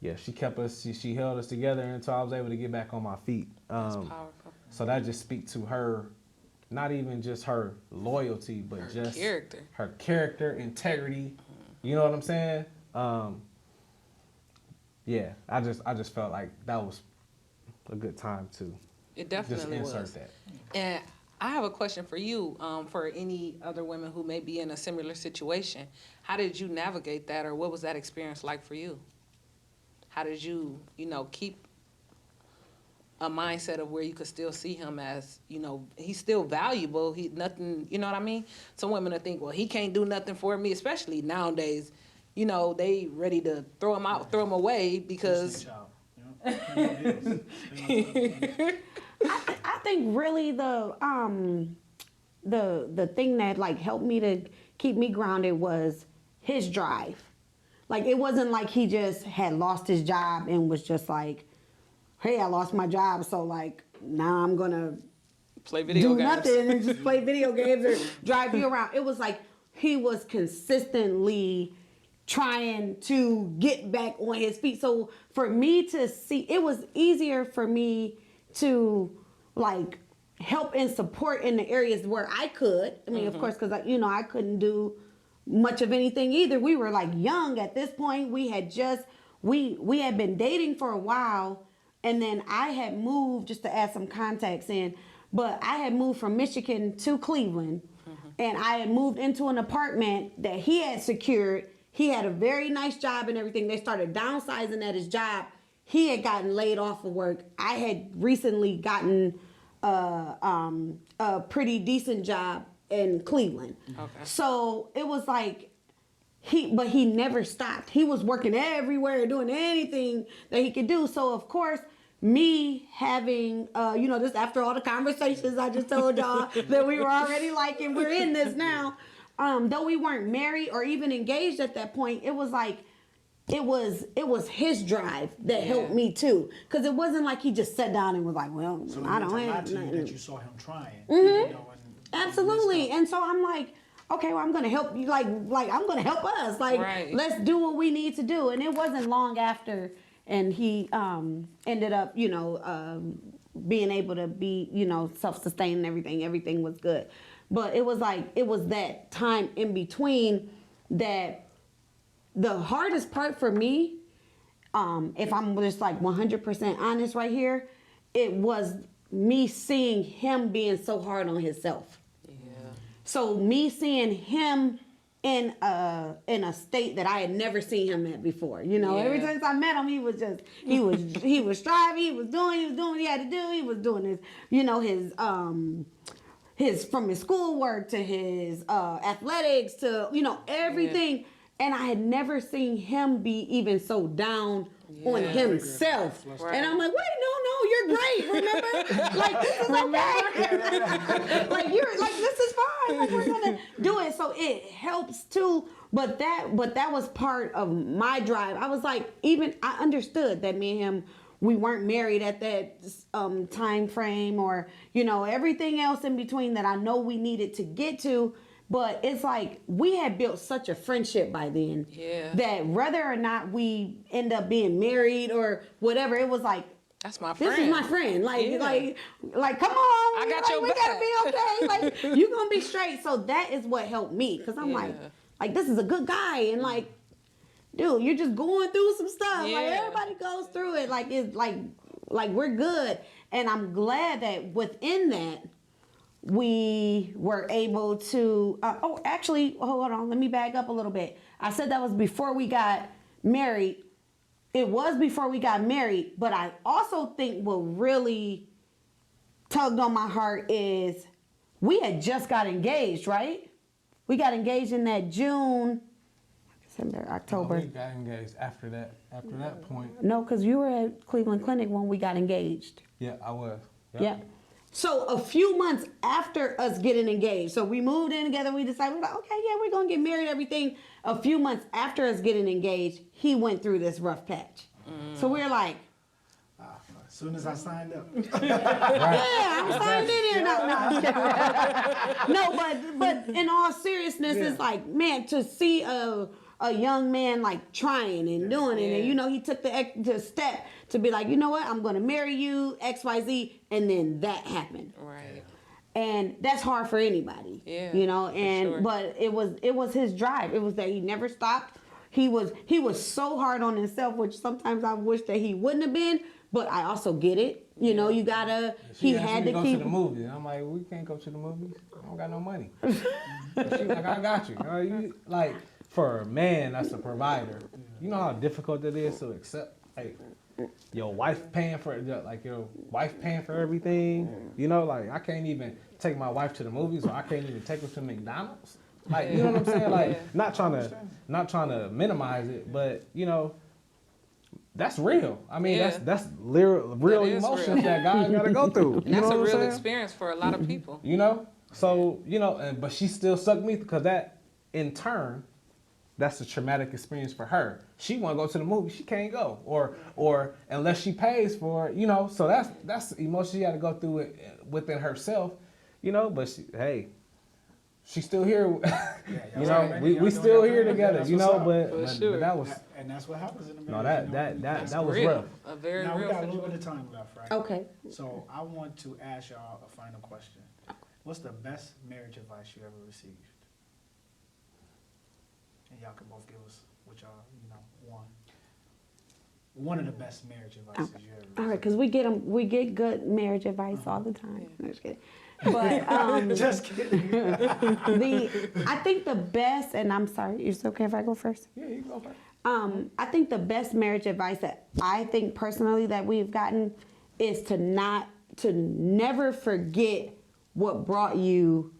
Speaker 3: yeah, she kept us. She held us together until I was able to get back on my feet.
Speaker 2: That's powerful.
Speaker 3: So that just speaks to her, not even just her loyalty, but just her character, integrity. You know what I'm saying? Yeah, I just felt like that was a good time to
Speaker 2: It
Speaker 3: just
Speaker 2: definitely
Speaker 3: insert
Speaker 2: was.
Speaker 3: that.
Speaker 2: And I have a question for you, for any other women who may be in a similar situation. How did you navigate that, or what was that experience like for you? How did you, you know, keep a mindset of where you could still see him as, you know, he's still valuable. He nothing, you know what I mean? Some women will think, well, he can't do nothing for me, especially nowadays. You know, they ready to throw him out, throw him away because.
Speaker 4: I think really the thing that like helped me to keep me grounded was his drive. Like, it wasn't like he just had lost his job and was just like, hey, I lost my job, so like now I'm gonna
Speaker 2: Play video
Speaker 4: do
Speaker 2: games.
Speaker 4: nothing and just play video games or drive you around. It was like he was consistently trying to get back on his feet. So for me to see, it was easier for me to like help and support in the areas where I could. I mean, of course, because I couldn't do much of anything either. We were like young at this point. We had just we had been dating for a while, and then I had moved, just to add some context in, but I had moved from Michigan to Cleveland, and I had moved into an apartment that he had secured. He had a very nice job and everything. They started downsizing at his job. He had gotten laid off of work. I had recently gotten a pretty decent job in Cleveland.
Speaker 2: Okay.
Speaker 4: So it was like but he never stopped. He was working everywhere, doing anything that he could do. So of course, me having, just after all the conversations I just told y'all that we were already like, and we're in this now, though we weren't married or even engaged at that point, it was like, it was his drive that helped me too. Because it wasn't like he just sat down and was like, well,
Speaker 1: So
Speaker 4: I don't have
Speaker 1: to you
Speaker 4: nothing.
Speaker 1: that you saw him trying. You know,
Speaker 4: Absolutely. And so I'm like, okay, well, I'm going to help you. Like I'm going to help us. Like,
Speaker 2: Right.
Speaker 4: let's do what we need to do. And it wasn't long after. And he ended up, being able to be, self-sustained and everything. Everything was good. But it was that time in between that the hardest part for me, if I'm just like 100% honest right here, it was me seeing him being so hard on himself.
Speaker 2: Yeah.
Speaker 4: So me seeing him in a state that I had never seen him at before. Every
Speaker 2: Yeah.
Speaker 4: time I met him, he was striving, he was doing what he had to do, he was doing his from his schoolwork to his athletics to everything. Yeah. And I had never seen him be even so down on himself.
Speaker 2: Right.
Speaker 4: And I'm like, wait, no, you're great. Remember? Like, this is okay. Like, this is fine. Like, we're gonna do it. So it helps too. But that was part of my drive. I was like, I understood that me and him, we weren't married at that time frame or, everything else in between that I know we needed to get to. But it's like we had built such a friendship by then that whether or not we end up being married or whatever, it was like,
Speaker 2: that's my friend.
Speaker 4: this is my friend. Like, come on.
Speaker 2: I got your
Speaker 4: we
Speaker 2: back.
Speaker 4: gotta be okay. Like, you gonna be straight. So that is what helped me. Cause I'm like, this is a good guy. And like, dude, you're just going through some stuff.
Speaker 2: Yeah.
Speaker 4: Like everybody goes through it. Like it's like we're good. And I'm glad that within that, we were able to, actually, hold on, let me back up a little bit. I said that was before we got married. It was before we got married, but I also think what really tugged on my heart is we had just got engaged, right? We got engaged in that June, December, October.
Speaker 3: We got engaged after that point.
Speaker 4: No, because you were at Cleveland Clinic when we got engaged.
Speaker 3: Yeah, I was. Yep.
Speaker 4: Yeah. So a few months after us getting engaged, so we moved in together, we decided, we're like, okay, yeah, we're going to get married, everything. A few months after us getting engaged, he went through this rough patch. So we're like,
Speaker 1: as soon as I signed up.
Speaker 4: yeah, I'm signed in here. No, but in all seriousness, it's like, man, to see a young man like trying and doing it, and he took the step to be like, you know what, I'm gonna marry you, XYZ, and then that happened.
Speaker 2: Right.
Speaker 4: And that's hard for anybody.
Speaker 2: Yeah.
Speaker 4: Sure. But it was his drive. It was that he never stopped. He was so hard on himself, which sometimes I wish that he wouldn't have been. But I also get it. You gotta. He had to
Speaker 3: go
Speaker 4: keep.
Speaker 3: to the movies. I'm like, we can't go to the movies. I don't got no money. But she like, I got you. You like, for a man that's a provider, you know how difficult it is to accept like your wife paying for everything. Like I can't even take my wife to the movies, or I can't even take her to McDonald's. Like, you know what I'm saying? Like, not trying to minimize it, but that's real. I mean, that's real emotions that guys gotta go through.
Speaker 2: And that's a real experience for a lot of people.
Speaker 3: So but she still sucked me because that in turn, that's a traumatic experience for her. She want to go to the movie, she can't go, or unless she pays for it. So that's emotion she had to go through it within herself. But she's still here. We still here together. But that was.
Speaker 1: And that's what happens in the
Speaker 3: No,
Speaker 1: marriage.
Speaker 3: that was rough.
Speaker 2: A very
Speaker 1: Now we
Speaker 2: real
Speaker 1: got a little
Speaker 2: situation.
Speaker 1: bit of time left, right?
Speaker 4: Okay.
Speaker 1: So I want to ask y'all a final question. What's the best marriage advice you ever received? And y'all can both give us what y'all, one of the best marriage advices you ever received.
Speaker 4: All right, because we get good marriage advice all the time. No, just kidding. But
Speaker 1: Just kidding.
Speaker 4: I think the best, and I'm sorry, is it okay if I go first?
Speaker 3: Yeah, you go first.
Speaker 4: I think the best marriage advice that I think personally that we've gotten is to never forget what brought you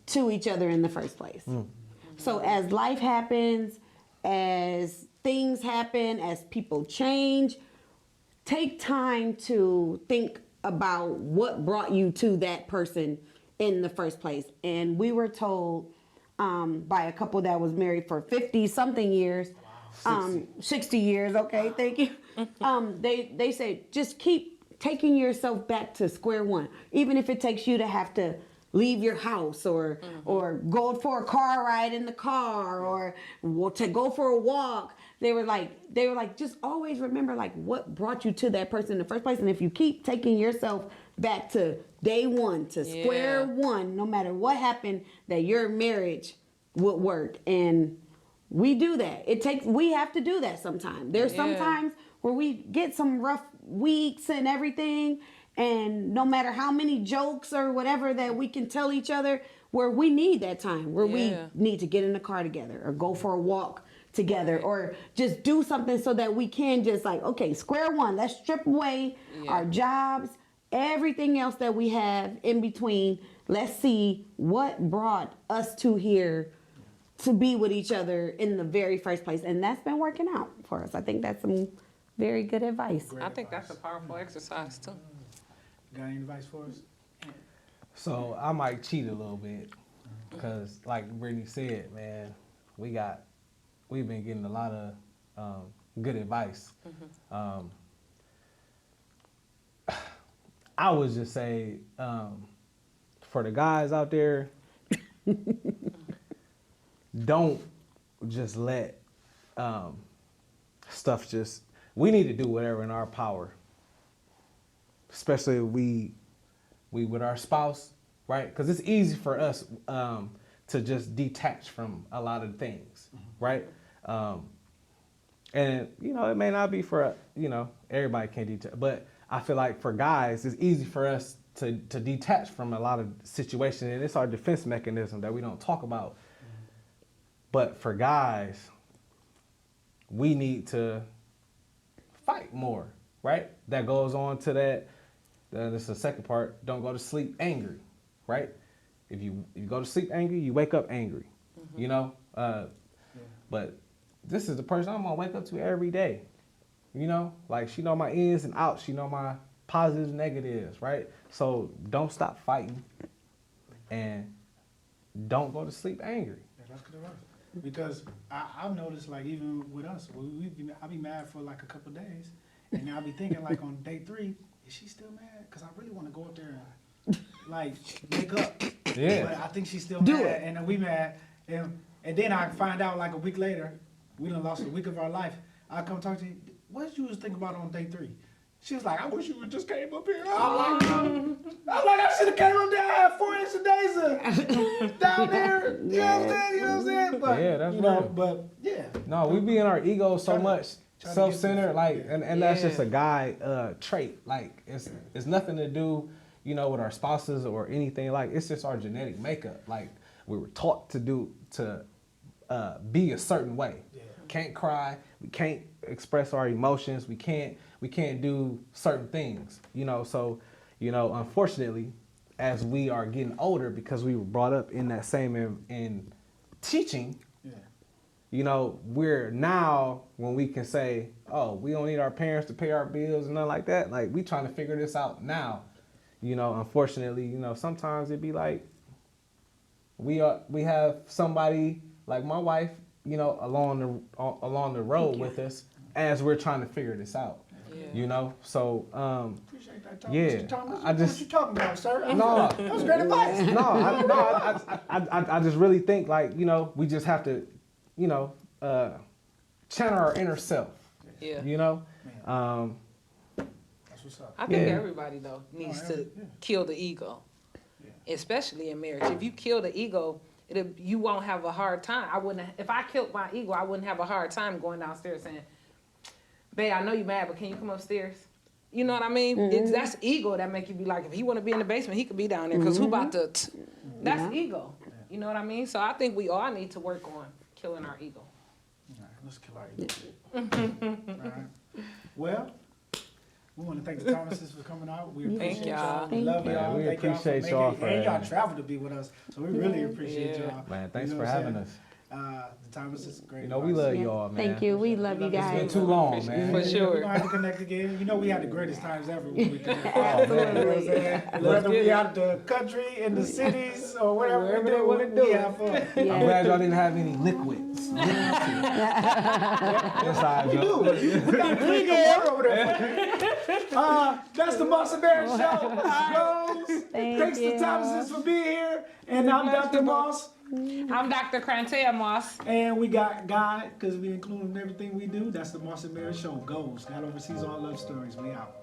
Speaker 4: to each other in the first place. So as life happens, as things happen, as people change, take time to think about what brought you to that person in the first place. And we were told by a couple that was married for 50 something years, 60 years, okay, thank you. They said, just keep taking yourself back to square one, even if it takes you to have to leave your house or go for a car ride in the car or to go for a walk. They were like, just always remember like what brought you to that person in the first place. And if you keep taking yourself back to day one, to square one, no matter what happened, that your marriage would work. And we do that. We have to do that sometimes. There's sometimes where we get some rough weeks and everything, and no matter how many jokes or whatever that we can tell each other, where we need that time, where we need to get in the car together or go for a walk together or just do something so that we can just like, okay, square one, let's strip away our jobs, everything else that we have in between. Let's see what brought us to here to be with each other in the very first place. And that's been working out for us. I think that's some very good advice.
Speaker 2: I think that's a powerful exercise too.
Speaker 1: Got any advice for us?
Speaker 3: So I might cheat a little bit because, like Brytni said, man, we've been getting a lot of good advice. I would just say, for the guys out there, don't just let stuff just. We need to do whatever in our power, especially if we with our spouse, right? Because it's easy for us to just detach from a lot of things, right? And it may not be for everybody can detach, but I feel like for guys, it's easy for us to detach from a lot of situations, and it's our defense mechanism that we don't talk about. But for guys, we need to fight more, right? That goes on to that. This is the second part. Don't go to sleep angry, right? If you go to sleep angry, you wake up angry, But this is the person I'm gonna wake up to every day, Like she know my ins and outs. She know my positives, negatives, right? So don't stop fighting, and don't go to sleep angry.
Speaker 1: Yeah, that's good advice. Because I've noticed, like, even with us, I'll be mad for like a couple days, and then I'll be thinking, like, on day 3, is she still mad? Because I really want to go up there and, like, make up.
Speaker 3: Yeah.
Speaker 1: But I think she's still mad, and then we mad. And then I find out, like, a week later, we done lost a week of our life. I come talk to you, what did you just think about on day 3? She was like, I wish you would just came up here. I'm like, I should have came up there. I had 4 extra days down there. You know what I'm saying? But,
Speaker 3: yeah, that's real.
Speaker 1: But, yeah.
Speaker 3: No, we be in our ego so much,
Speaker 1: try to
Speaker 3: self-centered, like, and that's just a
Speaker 2: Yeah.
Speaker 3: guy trait. Like, it's nothing to do, with our spouses or anything. Like, it's just our genetic makeup. Like, we were taught to be a certain way.
Speaker 1: Yeah.
Speaker 3: Can't cry. We can't express our emotions. We can't do certain things. So, unfortunately, as we are getting older, because we were brought up in that same in teaching.
Speaker 1: Yeah.
Speaker 3: We're now when we can say, oh, we don't need our parents to pay our bills and nothing like that. Like, we trying to figure this out now. Unfortunately, sometimes it'd be like we have somebody like my wife, along the road with us as we're trying to figure this out.
Speaker 2: Yeah.
Speaker 3: So
Speaker 1: Appreciate that, Thomas.
Speaker 3: yeah,
Speaker 1: Mr. Thomas,
Speaker 3: I just
Speaker 1: what you talking about, sir?
Speaker 3: no.
Speaker 1: That was great advice.
Speaker 3: I just really think like, we just have to, channel our inner self.
Speaker 2: Yeah.
Speaker 1: That's what's up.
Speaker 2: I think
Speaker 3: Yeah.
Speaker 2: everybody though needs to
Speaker 1: yeah.
Speaker 2: kill the ego,
Speaker 1: Yeah.
Speaker 2: especially in marriage. If you kill the ego, you won't have a hard time. If I killed my ego, I wouldn't have a hard time going downstairs saying, "Babe, I know you mad, but can you come upstairs?" You know what I mean? That's ego that make you be like, if he want to be in the basement, he could be down there because who about to? That's ego. You know what I mean? So I think we all need to work on killing our ego.
Speaker 1: All right, let's kill our ego. All right. Well, we want to thank the Thomases for coming out. We appreciate
Speaker 2: Thank y'all.
Speaker 1: We love
Speaker 3: you.
Speaker 1: y'all.
Speaker 3: We
Speaker 1: Thank
Speaker 3: appreciate
Speaker 1: y'all
Speaker 3: y'all
Speaker 1: for
Speaker 3: for
Speaker 1: making it. And y'all
Speaker 3: having us.
Speaker 1: traveled to be with us, so we really appreciate
Speaker 2: Yeah.
Speaker 1: y'all.
Speaker 3: Man, thanks
Speaker 1: You know
Speaker 3: for
Speaker 1: what I'm
Speaker 3: having
Speaker 1: saying?
Speaker 3: us.
Speaker 1: The Thomas is great.
Speaker 3: You know, we love y'all, man.
Speaker 4: Thank you. We love you
Speaker 3: It's been
Speaker 4: guys.
Speaker 3: too long, man.
Speaker 2: For sure.
Speaker 1: We're gonna have to connect again. You know, we had the greatest times ever when we connected.
Speaker 4: Absolutely.
Speaker 1: Whether we out the country, in the cities, or whatever
Speaker 3: Wherever
Speaker 1: we
Speaker 3: they
Speaker 1: do,
Speaker 3: wanna do
Speaker 1: we
Speaker 3: it.
Speaker 1: have fun.
Speaker 3: I'm glad y'all didn't have any liquids. Inside joke.
Speaker 1: We got a clean water over there. That's the Muscle Bear Show. Thanks
Speaker 4: you.
Speaker 1: to Thomases for being here. And I'm Dr. Moss.
Speaker 2: I'm Dr. Crantea Moss.
Speaker 1: And we got God, because we include him in everything we do. That's the Moss and Mary Show. Goals. God oversees all love stories. We out.